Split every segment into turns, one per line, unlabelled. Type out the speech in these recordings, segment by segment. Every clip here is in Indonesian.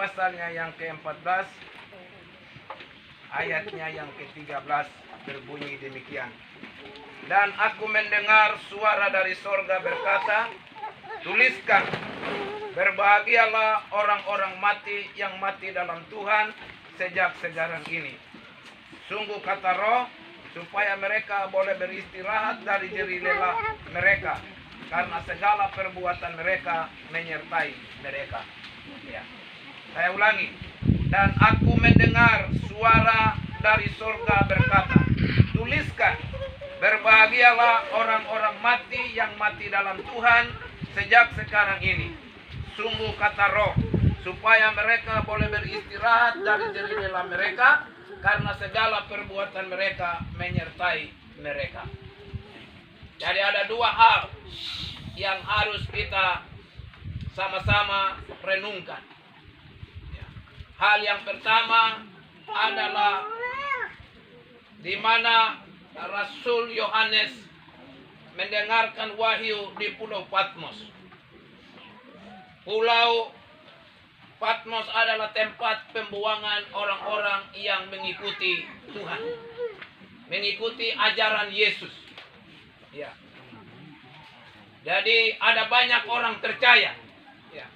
pasalnya yang ke-14, ayatnya yang ke-13 berbunyi demikian. Dan aku mendengar suara dari sorga berkata, tuliskan, berbahagialah orang-orang mati yang mati dalam Tuhan sejak sekarang ini. Sungguh kata Roh, supaya mereka boleh beristirahat dari jerih lelah mereka, karena segala perbuatan mereka menyertai mereka. Ya. Saya ulangi. Dan aku mendengar suara dari surga berkata, tuliskan, berbahagialah orang-orang mati yang mati dalam Tuhan sejak sekarang ini. Sungguh kata Roh, supaya mereka boleh beristirahat dari jerih lelah mereka, karena segala perbuatan mereka menyertai mereka. Jadi ada dua hal yang harus kita sama-sama renungkan. Hal yang pertama adalah di mana Rasul Yohanes mendengarkan wahyu di Pulau Patmos. Pulau Patmos adalah tempat pembuangan orang-orang yang mengikuti Tuhan, mengikuti ajaran Yesus. Ya. Jadi ada banyak orang percaya. Ya.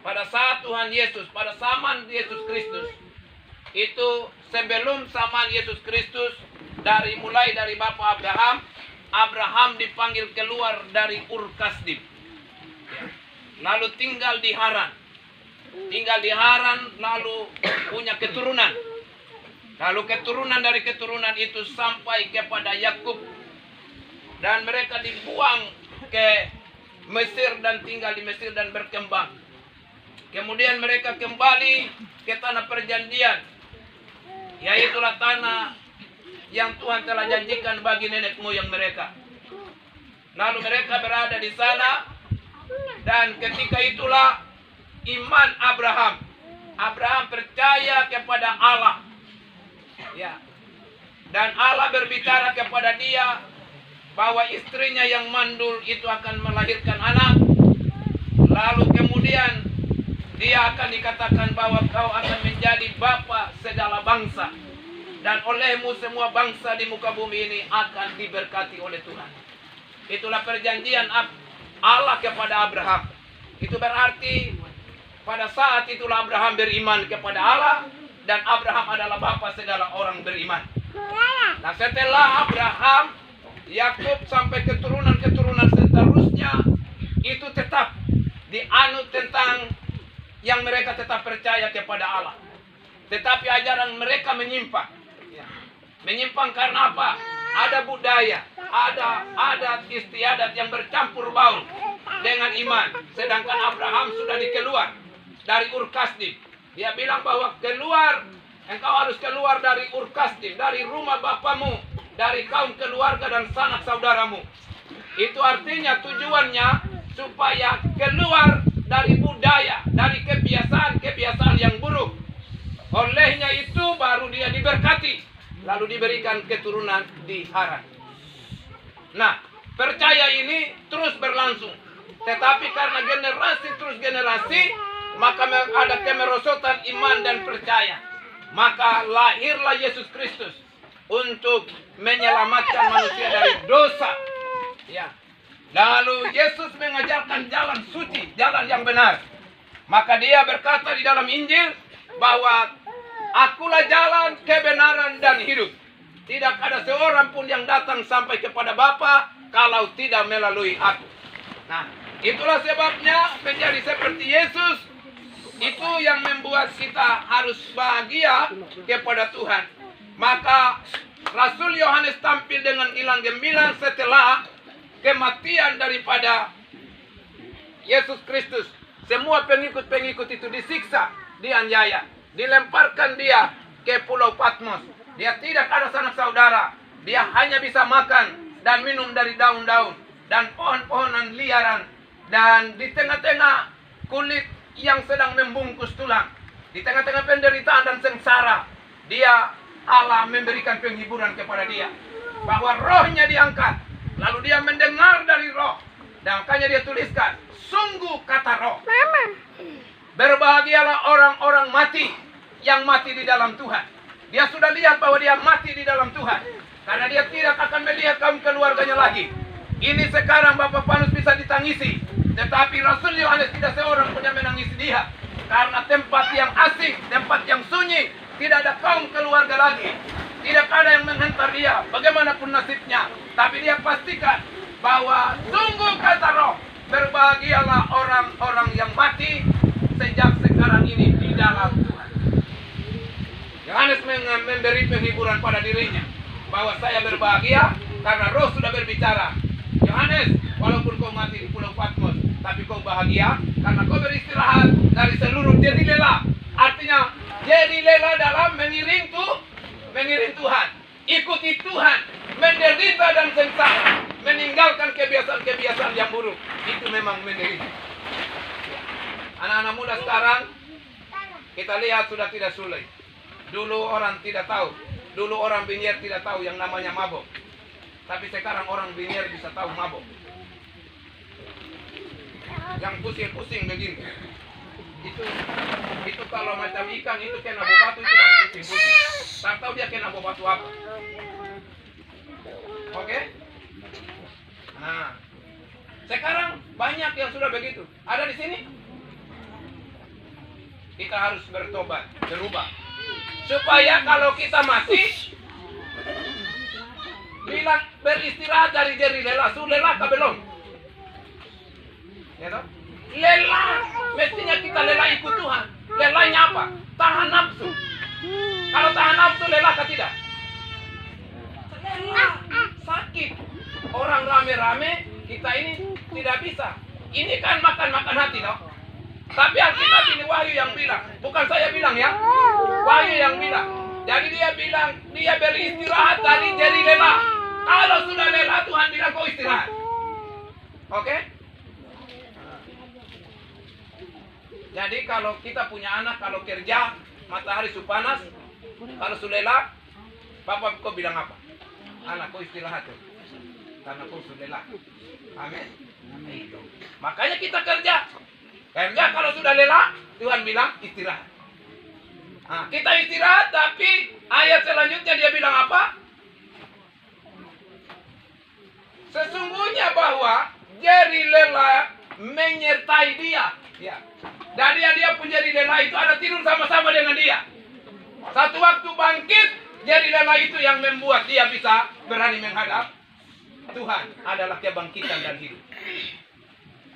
Pada saat Tuhan Yesus, pada zaman Yesus Kristus, itu sebelum zaman Yesus Kristus, mulai dari Bapak Abraham, Abraham dipanggil keluar dari Ur Kasdim. Ya. Lalu tinggal di Haran. Lalu punya keturunan. Lalu keturunan dari keturunan itu sampai kepada Yakub. Dan mereka dibuang ke Mesir dan tinggal di Mesir dan berkembang. Kemudian mereka kembali ke tanah perjanjian, yaitulah tanah yang Tuhan telah janjikan bagi nenek moyang mereka. Lalu mereka berada di sana, dan ketika itulah iman Abraham. Abraham percaya kepada Allah. Ya. Dan Allah berbicara kepada dia bahwa istrinya yang mandul itu akan melahirkan anak. Lalu kemudian dia akan dikatakan bahwa kau akan menjadi bapa segala bangsa. Dan olehmu semua bangsa di muka bumi ini akan diberkati oleh Tuhan. Itulah perjanjian Allah kepada Abraham. Itu berarti pada saat itulah Abraham beriman kepada Allah. Dan Abraham adalah bapa segala orang beriman. Nah, setelah Abraham, Yakub sampai keturunan-keturunan seterusnya, itu tetap dianut tentang yang mereka tetap percaya kepada Allah. Tetapi ajaran mereka menyimpang. Menyimpang karena apa? Ada budaya, ada adat istiadat yang bercampur baur dengan iman. Sedangkan Abraham sudah dikeluar dari Ur Kasdim. Dia bilang bahwa engkau harus keluar dari Ur Kasdim, dari rumah bapamu, dari kaum keluarga dan sanak saudaramu. Itu artinya tujuannya supaya keluar dari budaya, dari kebiasaan yang buruk. Olehnya itu baru dia diberkati, lalu diberikan keturunan di Haran. Nah, percaya ini terus berlangsung. Tetapi karena generasi terus generasi, maka ada kemerosotan iman dan percaya. Maka lahirlah Yesus Kristus untuk menyelamatkan manusia dari dosa. Ya. Lalu Yesus mengajarkan jalan suci, jalan yang benar. Maka dia berkata di dalam Injil bahwa akulah jalan, kebenaran, dan hidup. Tidak ada seorang pun yang datang sampai kepada Bapa kalau tidak melalui aku. Nah, itulah sebabnya menjadi seperti Yesus. Itu yang membuat kita harus bahagia kepada Tuhan. Maka Rasul Yohanes tampil dengan hilang gemilang setelah kematian daripada Yesus Kristus. Semua pengikut-pengikut itu disiksa, dianiaya, dilemparkan dia ke Pulau Patmos. Dia tidak ada sanak saudara. Dia hanya bisa makan dan minum dari daun-daun dan pohon-pohonan liaran. Dan di tengah-tengah kulit yang sedang membungkus tulang, di tengah-tengah penderitaan dan sengsara, Allah memberikan penghiburan kepada dia. Bahwa rohnya diangkat. Lalu dia mendengar dari roh. Dan makanya dia tuliskan, sungguh kata roh. Berbahagialah orang-orang mati yang mati di dalam Tuhan. Dia sudah lihat bahwa dia mati di dalam Tuhan. Karena dia tidak akan melihat kaum keluarganya lagi. Ini sekarang Bapak Panus bisa ditangisi. Tetapi Rasul Yohanes tidak seorang pun yang menangisi dia. Karena tempat yang asing, tempat yang sunyi, tidak ada kaum keluarga lagi. Tidak ada yang menghentar dia, bagaimanapun nasibnya. Tapi dia pastikan bahwa sungguh kata Roh, berbahagialah orang-orang yang mati sejak sekarang ini di dalam Tuhan. Yohanes memberi penghiburan pada dirinya bahwa saya berbahagia karena Roh sudah berbicara. Yohanes, walaupun kau mati di Pulau Patmos, tapi kau bahagia karena kau beristirahat dari seluruh jadi lela. Artinya jadi lela dalam mengiring Tuhan, ikuti Tuhan, menderita dan sengsara, meninggalkan kebiasaan-kebiasaan yang buruk. Itu memang menderita. Anak-anak muda sekarang kita lihat sudah tidak sulit. Dulu orang tidak tahu, dulu orang Binjer tidak tahu yang namanya mabok. Tapi sekarang orang Binjer bisa tahu mabok. Yang pusing-pusing begini. Itu kalau macam ikan itu kena batu itu kan pusing-pusing. Tak tahu dia kena batu apa. Oke? Nah, sekarang banyak yang sudah begitu. Ada di sini? Kita harus bertobat, berubah. Supaya kalau kita mati, bilang beristirahat dari jeri lelah. Lelah kah belum? Ya toh? Lelah, mestinya kita lelah ikut Tuhan. Lelahnya apa? Tahan nafsu. Kalau tahan nafsu, lelah kah tidak? Lelah, sakit. Orang rame-rame, kita ini tidak bisa. Ini kan makan hati, toh. Tapi Alkitab ini Wahyu yang bilang, bukan saya bilang ya. Wahyu yang bilang. Jadi dia bilang, dia beristirahat dari jeri lelah. Kalau sudah lelah, Tuhan bilang kau istirahat. Oke? Jadi kalau kita punya anak, kalau kerja, matahari su panas, kalau su lelah, Bapak kau bilang apa? Anak kau istirahat tuh. Karena kau sudah lelah. Amin. Amin. Makanya kita kerja. Kerja kalau sudah lelah, Tuhan bilang istirahat. Nah, kita istirahat, tapi ayat selanjutnya dia bilang apa? Sesungguhnya bahwa jeri lelah menyertai dia. Ya. Dan dia pun jeri lelah itu ada tidur sama-sama dengan dia. Satu waktu bangkit, jeri lelah itu yang membuat dia bisa berani menghadap Tuhan. Adalah kebangkitan dan hidup.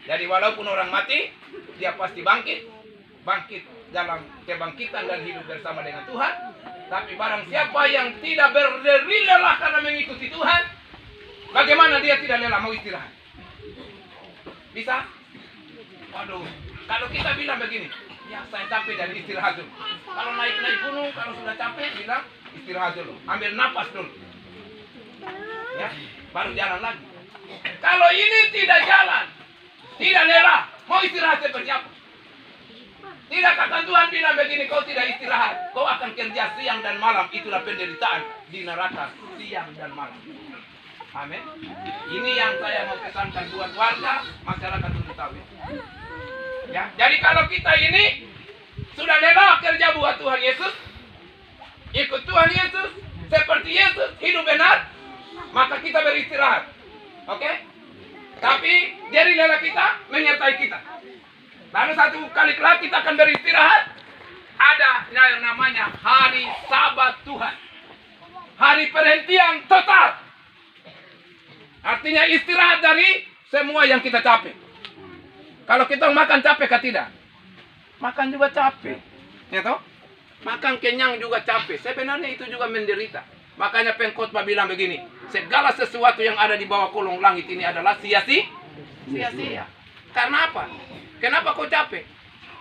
Jadi walaupun orang mati, dia pasti bangkit dalam kebangkitan dan hidup bersama dengan Tuhan. Tapi barang siapa yang tidak berdiri lelah karena mengikuti Tuhan, bagaimana dia tidak lelah mau istirahat? Bisa? Waduh, kalau kita bilang begini, ya saya capek dari istirahat dulu. Kalau naik gunung, kalau sudah capek, bilang istirahat dulu, ambil napas dulu. Ya, baru jalan lagi. Kalau ini tidak jalan, tidak lelah, mau istirahat seperti apa? Tidak akan Tuhan bilang begini, kau tidak istirahat, kau akan kerja siang dan malam. Itulah penderitaan di neraka, siang dan malam. Amin. Ini yang saya mau pesankan buat warga, masyarakat untuk tahu. Ya, jadi kalau kita ini sudah lelah kerja buat Tuhan Yesus, ikut Tuhan Yesus, seperti Yesus, hidup benar, maka kita beristirahat. Oke? Tapi jeri lelah kita menyertai kita. Lalu satu kali kelak kita akan beristirahat. Ada yang namanya hari Sabat Tuhan. Hari perhentian total. Artinya istirahat dari semua yang kita capek. Kalau kita makan capek kah tidak? Makan juga capek. Ya toh? Makan kenyang juga capek. Sebenarnya itu juga menderita. Makanya pengkhotbah bilang begini, segala sesuatu yang ada di bawah kolong langit ini adalah sia-sia. Karena apa? Kenapa kau capek?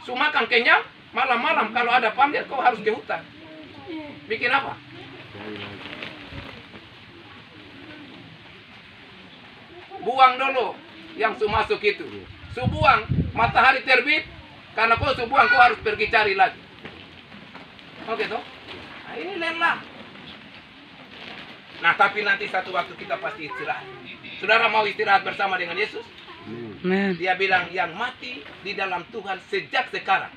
Su makan kenyang, malam-malam kalau ada panggil kau harus ke hutan. Bikin apa? Buang dulu yang su masuk itu. Su buang, matahari terbit, karena kau su buang kau harus pergi cari lagi. Oke toh? Nah, ini lelah. Nah, tapi nanti satu waktu kita pasti istirahat. Saudara mau istirahat bersama dengan Yesus? Dia bilang yang mati di dalam Tuhan sejak sekarang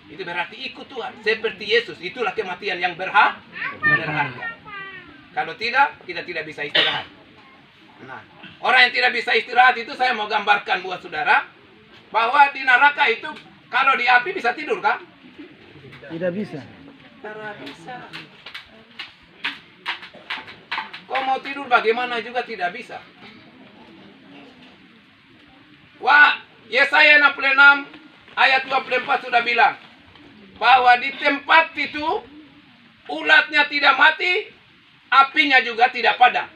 Itu berarti ikut Tuhan. Seperti Yesus. Itulah kematian yang berharga. Kalau tidak, kita tidak bisa istirahat. Nah, orang yang tidak bisa istirahat itu saya mau gambarkan buat saudara. Bahwa di neraka itu, kalau di api bisa tidur kah?
Tidak bisa.
Tidak bisa. Kau mau tidur bagaimana juga tidak bisa. Wah, Yesaya 66 ayat 24 sudah bilang bahwa di tempat itu ulatnya tidak mati, apinya juga tidak padam.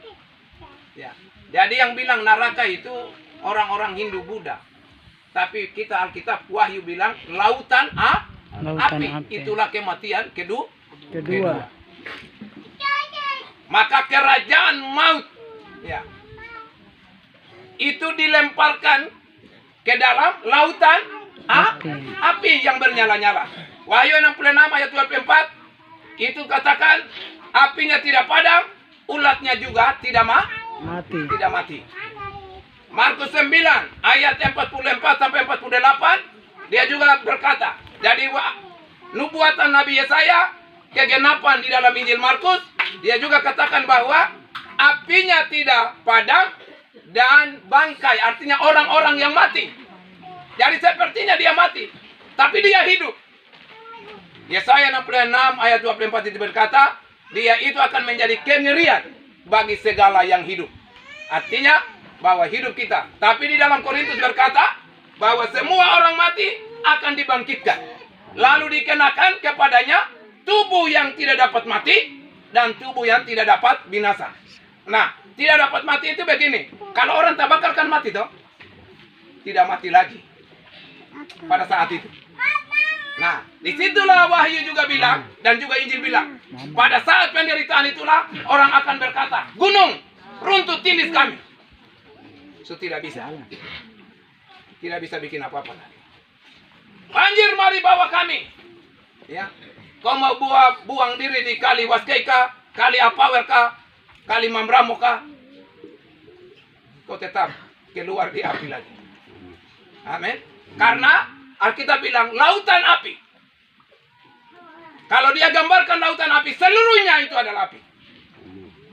Ya. Jadi yang bilang neraka itu orang-orang Hindu Buddha. Tapi kita Alkitab Wahyu bilang lautan api. Itulah kematian kedua. Maka kerajaan maut, ya, itu dilemparkan ke dalam lautan api yang bernyala-nyala. Wahyu 66 ayat 24 itu katakan apinya tidak padam, ulatnya juga tidak mati. Markus 9 ayat 44 sampai 48 dia juga berkata, jadi nubuatan Nabi Yesaya kegenapan di dalam Injil Markus, dia juga katakan bahwa apinya tidak padam dan bangkai, artinya orang-orang yang mati. Jadi sepertinya dia mati, tapi dia hidup. Yesaya 66 ayat 24 itu berkata, dia itu akan menjadi kengerian bagi segala yang hidup. Artinya bahwa hidup kita. Tapi di dalam Korintus berkata bahwa semua orang mati akan dibangkitkan. Lalu dikenakan kepadanya tubuh yang tidak dapat mati dan tubuh yang tidak dapat binasa. Nah, tidak dapat mati itu begini. Kalau orang terbakar kan mati toh? Tidak mati lagi pada saat itu. Nah, disitulah Wahyu juga bilang dan juga Injil bilang, pada saat penderitaan itulah orang akan berkata, gunung runtuh tindis kami. So tidak bisa bikin apa-apa lagi. Banjir mari bawa kami. Ya, kau mau buang diri di kali Waskei kah, kali Apawer kah, kali Mambramo kah, kau tetap keluar di api lagi. Amin. Karena Alkitab bilang lautan api. Kalau dia gambarkan lautan api, seluruhnya itu adalah api.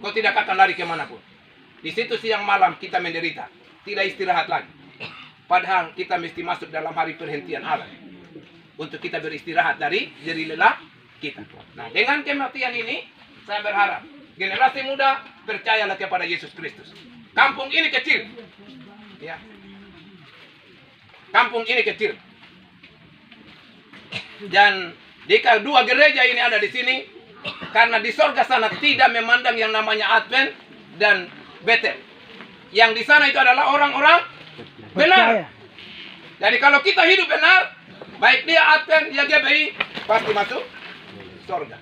Kau tidak akan lari kemanapun. Di situ siang malam kita menderita, tidak istirahat lagi. Padahal kita mesti masuk dalam hari perhentian Allah untuk kita beristirahat dari lelah kita. Nah, dengan kematian ini, saya berharap generasi muda percayalah kepada Yesus Kristus. Kampung ini kecil, ya. Kampung ini kecil. Dan jika dua gereja ini ada di sini, karena di sorga sana tidak memandang yang namanya Advent dan Betel. Yang di sana itu adalah orang-orang benar. Jadi kalau kita hidup benar, baik dia Advent, dia GBI, pasti masuk sorga.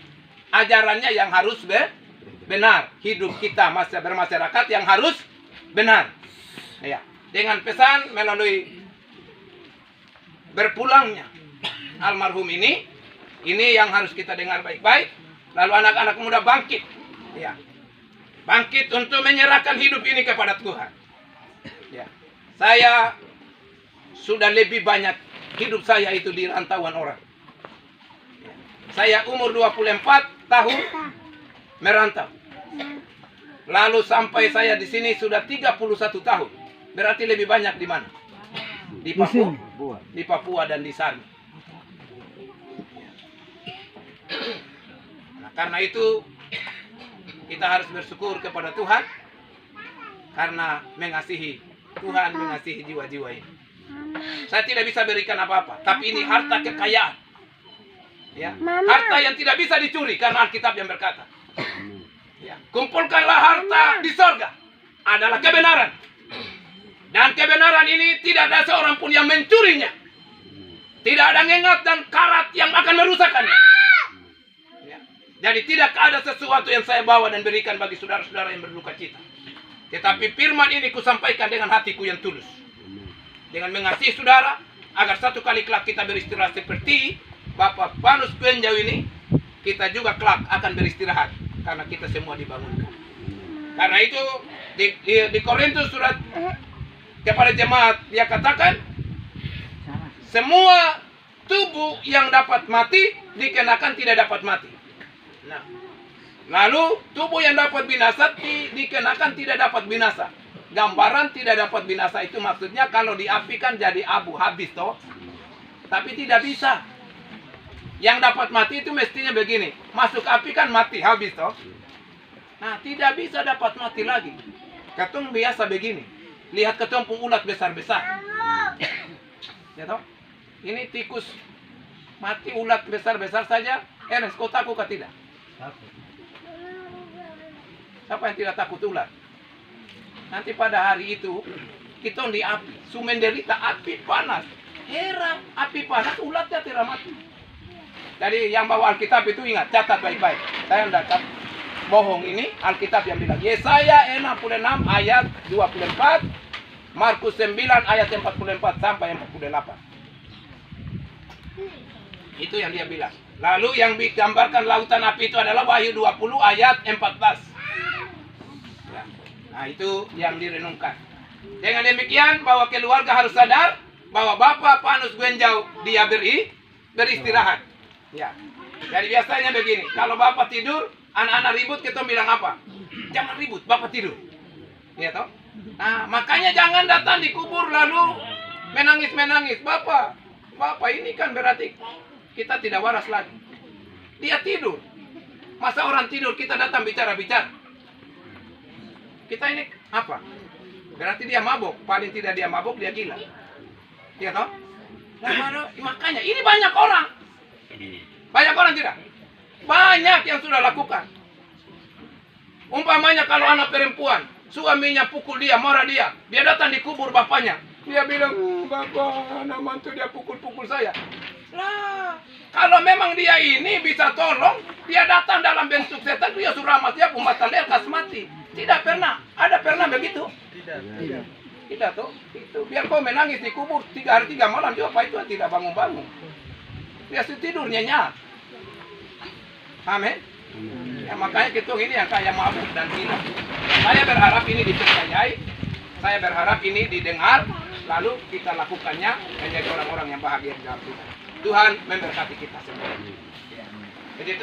Ajarannya yang harus benar. Hidup kita bermasyarakat yang harus benar. Ya. Dengan pesan melalui berpulangnya almarhum ini yang harus kita dengar baik-baik. Lalu anak-anak muda bangkit. Ya. Bangkit untuk menyerahkan hidup ini kepada Tuhan. Ya. Saya sudah lebih banyak hidup saya itu di rantauan orang. Ya. Saya umur 24 tahun merantau. Lalu sampai saya di sini sudah 31 tahun. Berarti lebih banyak di mana? Di Papua dan di Sami. Nah, karena itu kita harus bersyukur kepada Tuhan karena Tuhan mengasihi jiwa-jiwa ini. Saya tidak bisa berikan apa-apa, tapi ini harta kekayaan. Ya, harta yang tidak bisa dicuri karena Alkitab yang berkata. Ya, kumpulkanlah harta di sorga adalah kebenaran. Dan kebenaran ini tidak ada seorang pun yang mencurinya. Tidak ada ngengat dan karat yang akan merusakkannya. Ya. Jadi tidak ada sesuatu yang saya bawa dan berikan bagi saudara-saudara yang berduka cita. Tetapi firman ini kusampaikan dengan hatiku yang tulus. Dengan mengasihi saudara, agar satu kali kelak kita beristirahat seperti Bapak Panus Penjau ini, kita juga kelak akan beristirahat. Karena kita semua dibangunkan. Karena itu di Korintus surat kepada jemaat dia katakan semua tubuh yang dapat mati dikenakan tidak dapat mati. Nah, lalu tubuh yang dapat binasa dikenakan tidak dapat binasa. Gambaran tidak dapat binasa itu maksudnya kalau diapikan jadi abu habis toh. Tapi tidak bisa. Yang dapat mati itu mestinya begini. Masuk api kan mati habis toh. Nah, tidak bisa dapat mati lagi. Ketung biasa begini. Lihat ketung ulat besar-besar. Ya toh? Ini tikus mati ulat besar-besar saja. Ernest, kau takut atau tidak?
Takut.
Siapa yang tidak takut ulat? Nanti pada hari itu kita di api, sumen derita api panas. Heran, api panas ulatnya tidak mati. Jadi yang bawa Alkitab itu ingat, catat baik-baik. Saya tidak bohong ini, Alkitab yang bilang. Yesaya 66 ayat 24, Markus 9 ayat 44 sampai 48. Itu yang dia bilang. Lalu yang digambarkan lautan api itu adalah Wahyu 20 ayat 14. Ya. Nah, itu yang direnungkan. Dengan demikian bahwa keluarga harus sadar bahwa Bapak Panus Gwenjau dia beristirahat. Ya. Jadi biasanya begini, kalau Bapak tidur, anak-anak ribut, kita bilang apa? Jangan ribut, Bapak tidur. Ya toh? Nah, makanya jangan datang di kubur lalu menangis-menangis. Bapak ini kan berarti kita tidak waras lagi. Dia tidur. Masa orang tidur kita datang bicara-bicara? Kita ini apa? Berarti dia mabuk. Paling tidak dia mabuk, dia gila. Ya toh? Nah, makanya ini banyak orang. Banyak orang tidak? Banyak yang sudah lakukan. Umpamanya kalau anak perempuan, suaminya pukul dia, marah dia. Dia datang di kubur bapaknya. Dia bilang, Bapak, anak mantu dia pukul-pukul saya. Lah, kalau memang dia ini bisa tolong, dia datang dalam bentuk setan, dia suruh dia pembatal lekas mati. Tidak pernah. Ada pernah begitu?
Tidak.
Tidak tuh. Itu. Biar kau menangis di kubur 3 hari 3 malam juga Pak itu tidak bangun-bangun. Dia tidur nyenyak. Amin. Ya, makanya kita ini yang kayak mabuk dan gila. Saya berharap ini dipercayai. Saya berharap ini didengar. Lalu kita lakukannya menjadi orang-orang yang bahagia di dalam Tuhan. Tuhan memberkati kita semua. Jadi itu